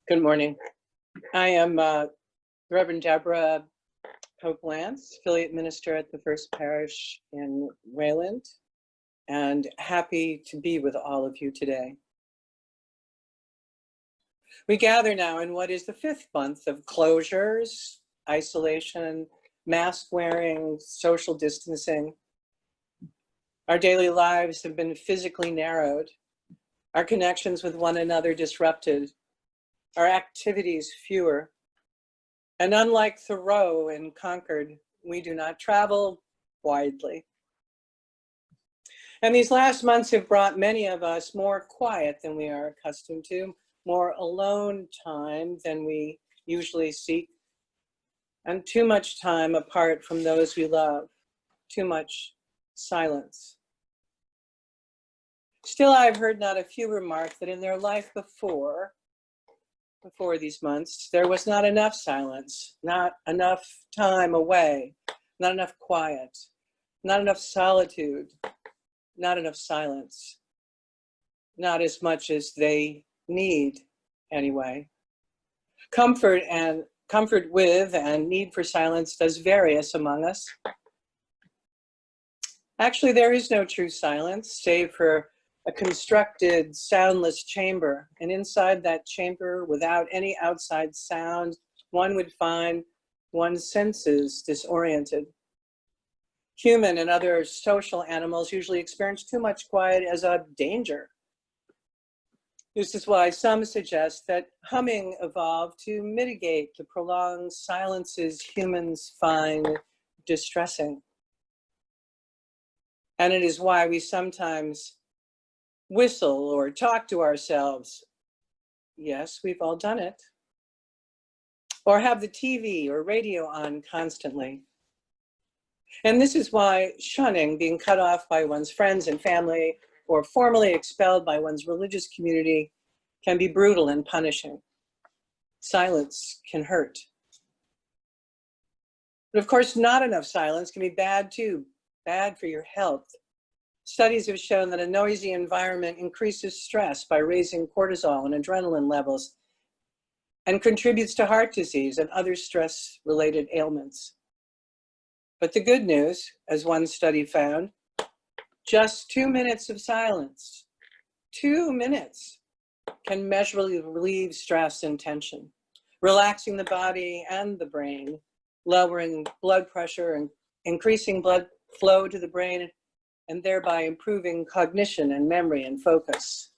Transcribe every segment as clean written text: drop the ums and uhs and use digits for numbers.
Good morning. I am Reverend Deborah Pope Lance, affiliate minister at the First Parish in Wayland, and happy to be with all of you today. We gather now in what is the fifth month of closures, isolation, mask wearing, social distancing. Our daily lives have been physically narrowed, our connections with one another disrupted, our activities fewer. And unlike Thoreau in Concord, we do not travel widely. And these last months have brought many of us more quiet than we are accustomed to, more alone time than we usually seek, and too much time apart from those we love, too much silence. Still, I've heard not a few remark that in their life before these months, there was not enough silence, not enough time away, not enough quiet, not enough solitude, not enough silence, not as much as they need anyway. Comfort with and need for silence does vary among us. Actually, there is no true silence, save for a constructed, soundless chamber. And inside that chamber, without any outside sound, one would find one's senses disoriented. Human and other social animals usually experience too much quiet as a danger. This is why some suggest that humming evolved to mitigate the prolonged silences humans find distressing. And it is why we sometimes whistle or talk to ourselves. Yes, we've all done it. Or have the TV or radio on constantly. And this is why shunning, being cut off by one's friends and family, or formally expelled by one's religious community, can be brutal and punishing. Silence can hurt. But of course, not enough silence can be bad too, bad for your health. Studies have shown that a noisy environment increases stress by raising cortisol and adrenaline levels and contributes to heart disease and other stress-related ailments. But the good news, as one study found, just 2 minutes of silence, 2 minutes, can measurably relieve stress and tension, relaxing the body and the brain, lowering blood pressure and increasing blood flow to the brain, and thereby improving cognition and memory and focus.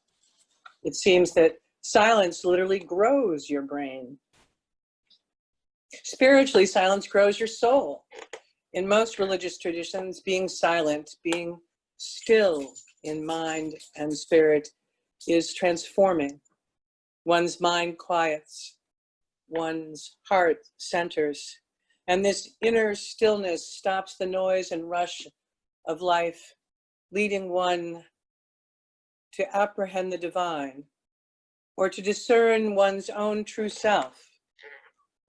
It seems that silence literally grows your brain. Spiritually, silence grows your soul. In most religious traditions, being silent, being still in mind and spirit is transforming. One's mind quiets, one's heart centers, and this inner stillness stops the noise and rush of life, leading one to apprehend the divine, or to discern one's own true self,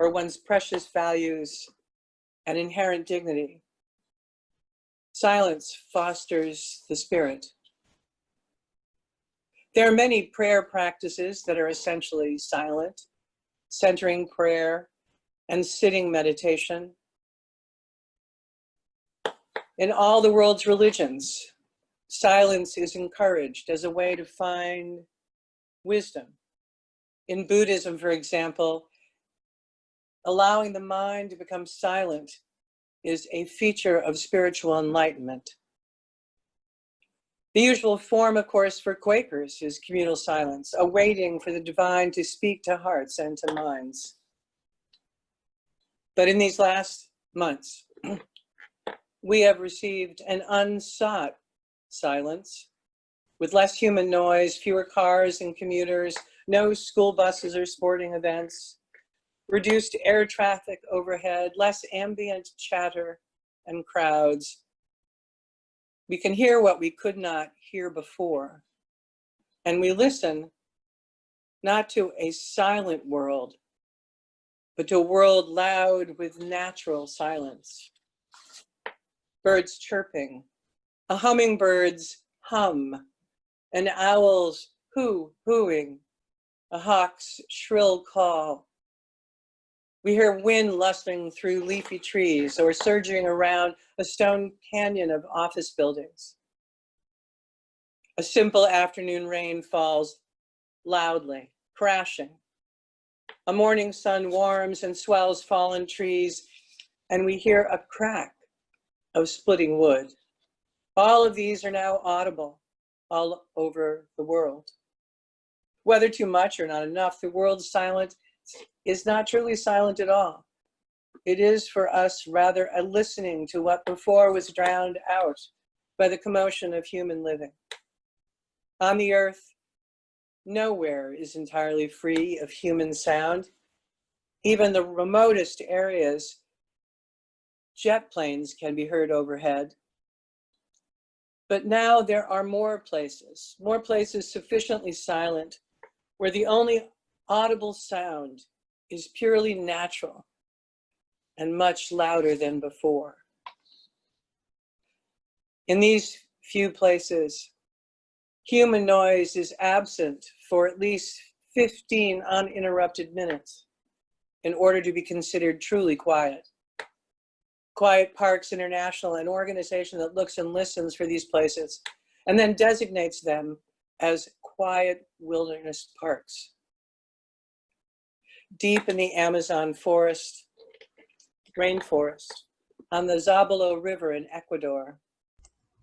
or one's precious values and inherent dignity. Silence fosters the spirit. There are many prayer practices that are essentially silent, centering prayer and sitting meditation. In all the world's religions, silence is encouraged as a way to find wisdom. In Buddhism, for example, allowing the mind to become silent is a feature of spiritual enlightenment. The usual form, of course, for Quakers is communal silence, a waiting for the divine to speak to hearts and to minds. But in these last months, we have received an unsought silence with less human noise, fewer cars and commuters, no school buses or sporting events, reduced air traffic overhead, less ambient chatter and crowds. We can hear what we could not hear before. And we listen not to a silent world, but to a world loud with natural silence. Birds chirping, a hummingbird's hum, an owl's hooing, a hawk's shrill call. We hear wind lusting through leafy trees or surging around a stone canyon of office buildings. A simple afternoon rain falls loudly, crashing. A morning sun warms and swells fallen trees, and we hear a crack of splitting wood. All of these are now audible all over the world. Whether too much or not enough, the world's silence is not truly silent at all. It is for us rather a listening to what before was drowned out by the commotion of human living. On the earth, nowhere is entirely free of human sound. Even the remotest areas, jet planes can be heard overhead. But now there are more places sufficiently silent where the only audible sound is purely natural and much louder than before. In these few places, human noise is absent for at least 15 uninterrupted minutes in order to be considered truly quiet. Quiet Parks International, an organization that looks and listens for these places and then designates them as quiet wilderness parks. Deep in the Amazon forest, rainforest, on the Zabalo River in Ecuador,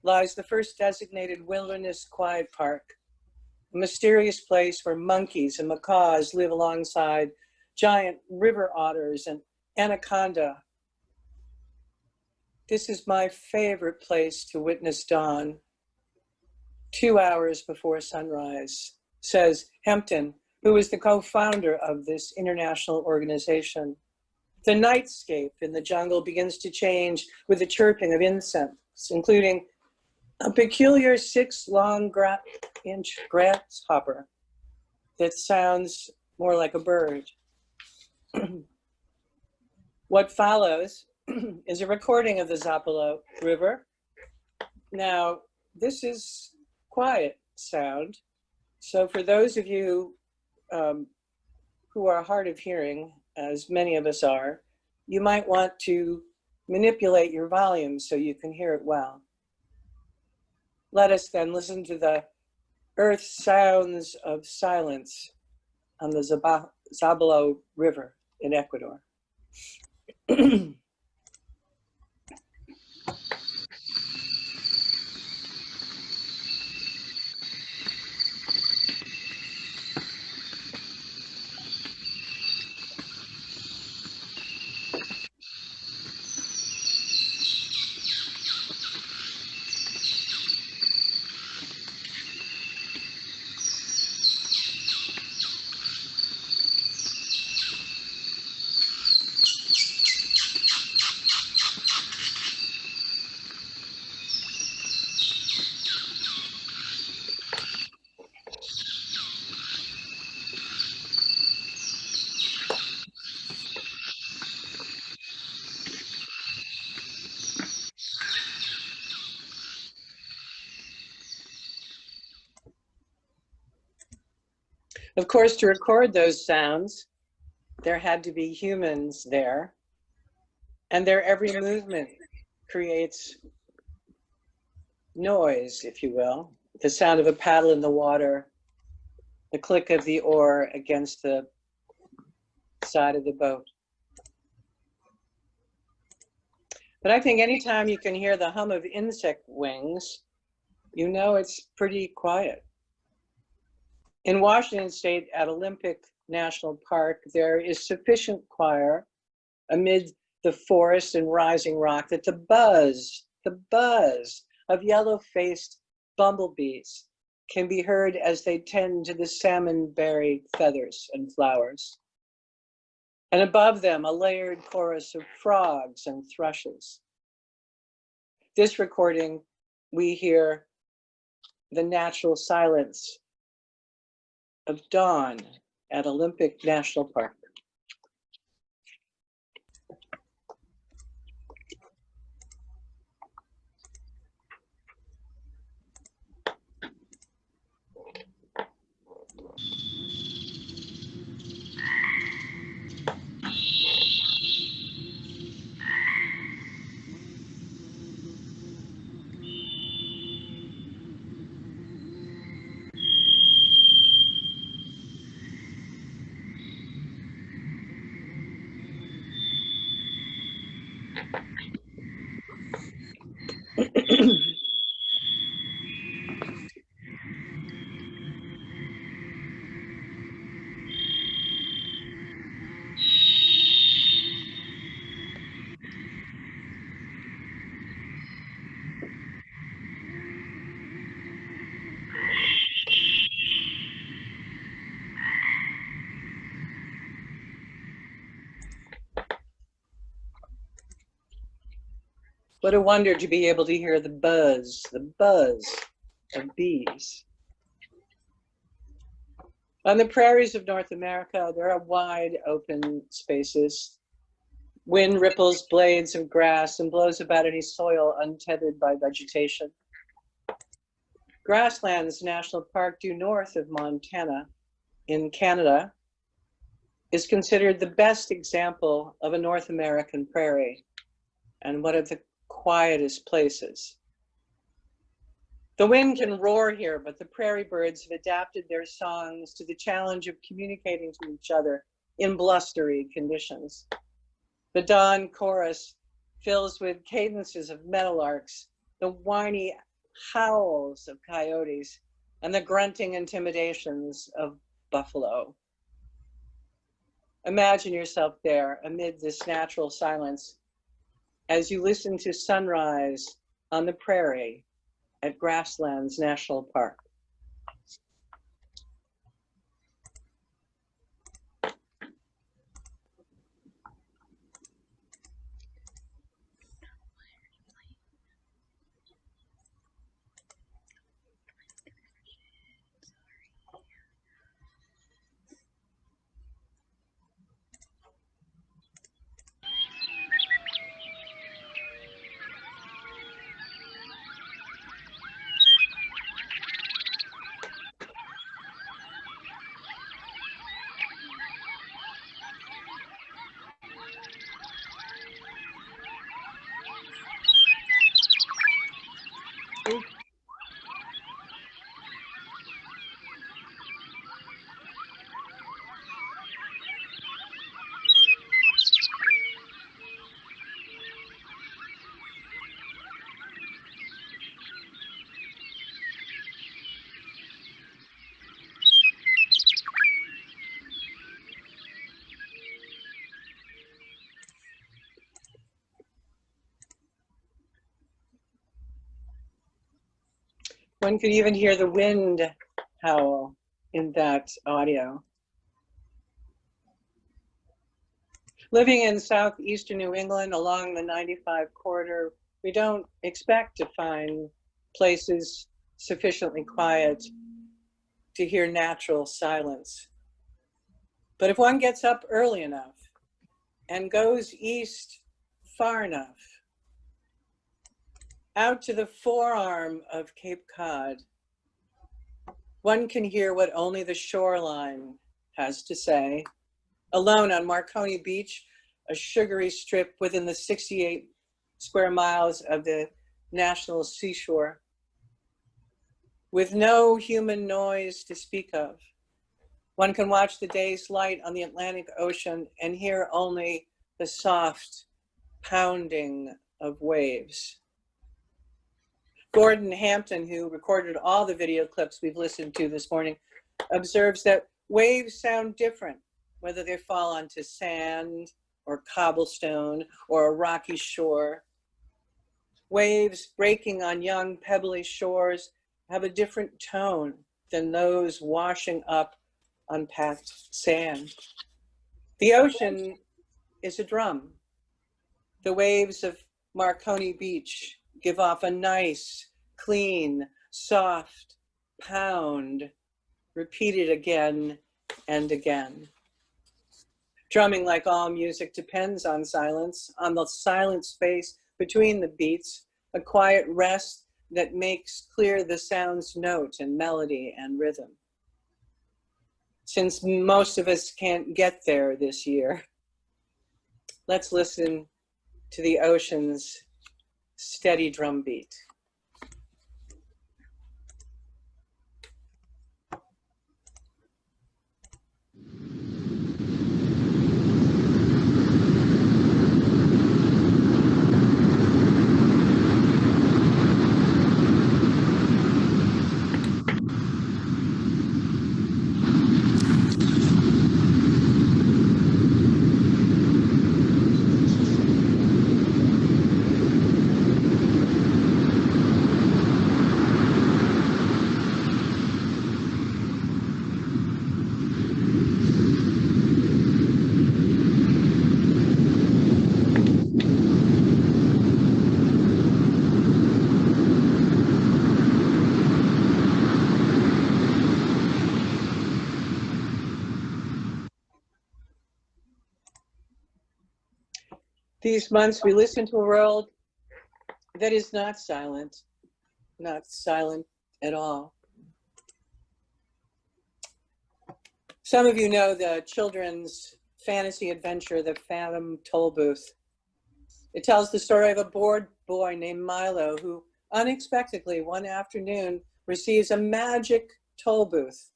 lies the first designated wilderness quiet park, a mysterious place where monkeys and macaws live alongside giant river otters and anaconda. This is my favorite place to witness dawn, 2 hours before sunrise, says Hempton, who is the co-founder of this international organization. The nightscape in the jungle begins to change with the chirping of insects, including a peculiar 6-long-inch grasshopper that sounds more like a bird. What follows is a recording of the Zapalo River. Now, this is quiet sound. So for those of you who are hard of hearing, as many of us are, you might want to manipulate your volume so you can hear it well. Let us then listen to the earth sounds of silence on the Zabalo River in Ecuador. Of course, to record those sounds, there had to be humans there, and their every movement creates noise, if you will. The sound of a paddle in the water, the click of the oar against the side of the boat. But I think anytime you can hear the hum of insect wings, you know it's pretty quiet. In Washington State at Olympic National Park, there is sufficient quiet amid the forest and rising rock that the buzz of yellow-faced bumblebees can be heard as they tend to the salmon-berry feathers and flowers. And above them, a layered chorus of frogs and thrushes. This recording, we hear the natural silence of dawn at Olympic National Park. What a wonder to be able to hear the buzz of bees. On the prairies of North America, there are wide open spaces. Wind ripples blades of grass and blows about any soil untethered by vegetation. Grasslands National Park, due north of Montana in Canada, is considered the best example of a North American prairie and one of the quietest places. The wind can roar here, but the prairie birds have adapted their songs to the challenge of communicating to each other in blustery conditions. The dawn chorus fills with cadences of meadowlarks, the whiny howls of coyotes, and the grunting intimidations of buffalo. Imagine yourself there amid this natural silence as you listen to sunrise on the prairie at Grasslands National Park. One could even hear the wind howl in that audio. Living in southeastern New England along the 95 corridor, we don't expect to find places sufficiently quiet to hear natural silence. But if one gets up early enough and goes east far enough, out to the forearm of Cape Cod, one can hear what only the shoreline has to say. Alone on Marconi Beach, a sugary strip within the 68 square miles of the national seashore, with no human noise to speak of. One can watch the day's light on the Atlantic Ocean and hear only the soft pounding of waves. Gordon Hampton, who recorded all the video clips we've listened to this morning, observes that waves sound different, whether they fall onto sand or cobblestone or a rocky shore. Waves breaking on young pebbly shores have a different tone than those washing up on packed sand. The ocean is a drum. The waves of Marconi Beach give off a nice, clean, soft pound, repeated again and again. Drumming, like all music, depends on silence, on the silent space between the beats, a quiet rest that makes clear the sound's note and melody and rhythm. Since most of us can't get there this year, let's listen to the ocean's steady drumbeat. These months we listen to a world that is not silent at all. Some of you know the children's fantasy adventure, The Phantom Toll Booth. It tells the story of a bored boy named Milo who unexpectedly one afternoon receives a magic toll booth,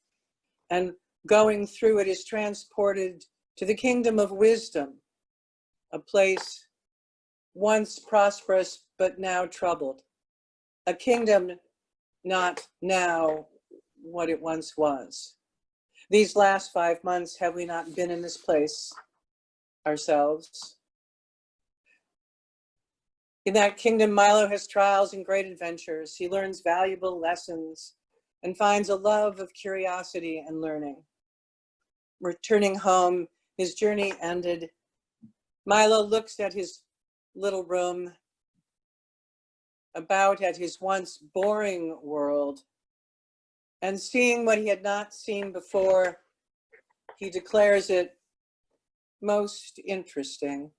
and going through it is transported to the kingdom of wisdom, a place once prosperous but now troubled, a kingdom not now what it once was. These last 5 months, have we not been in this place ourselves? In that kingdom, Milo has trials and great adventures. He learns valuable lessons and finds a love of curiosity and learning. Returning home, his journey ended. Milo looks at his little room, about at his once boring world, and seeing what he had not seen before, he declares it most interesting.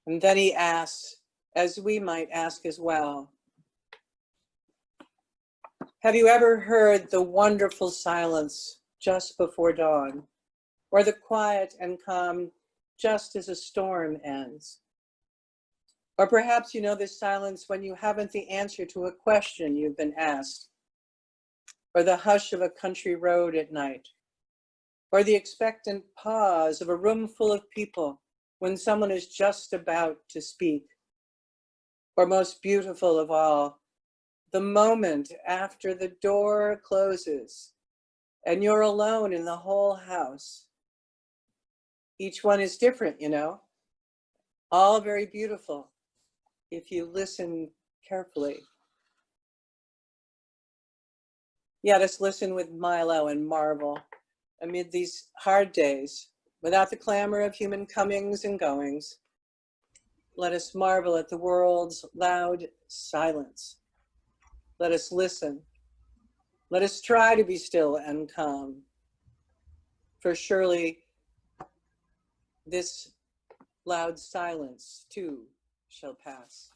And then he asks, as we might ask as well, have you ever heard the wonderful silence just before dawn, or the quiet and calm just as a storm ends? Or perhaps you know this silence when you haven't the answer to a question you've been asked, or the hush of a country road at night, or the expectant pause of a room full of people when someone is just about to speak. Or most beautiful of all, the moment after the door closes and you're alone in the whole house. Each one is different, you know, all very beautiful if you listen carefully. Let us listen with Milo and marvel amid these hard days, without the clamor of human comings and goings. Let us marvel at the world's loud silence. Let us listen. Let us try to be still and calm. For surely this loud silence too shall pass.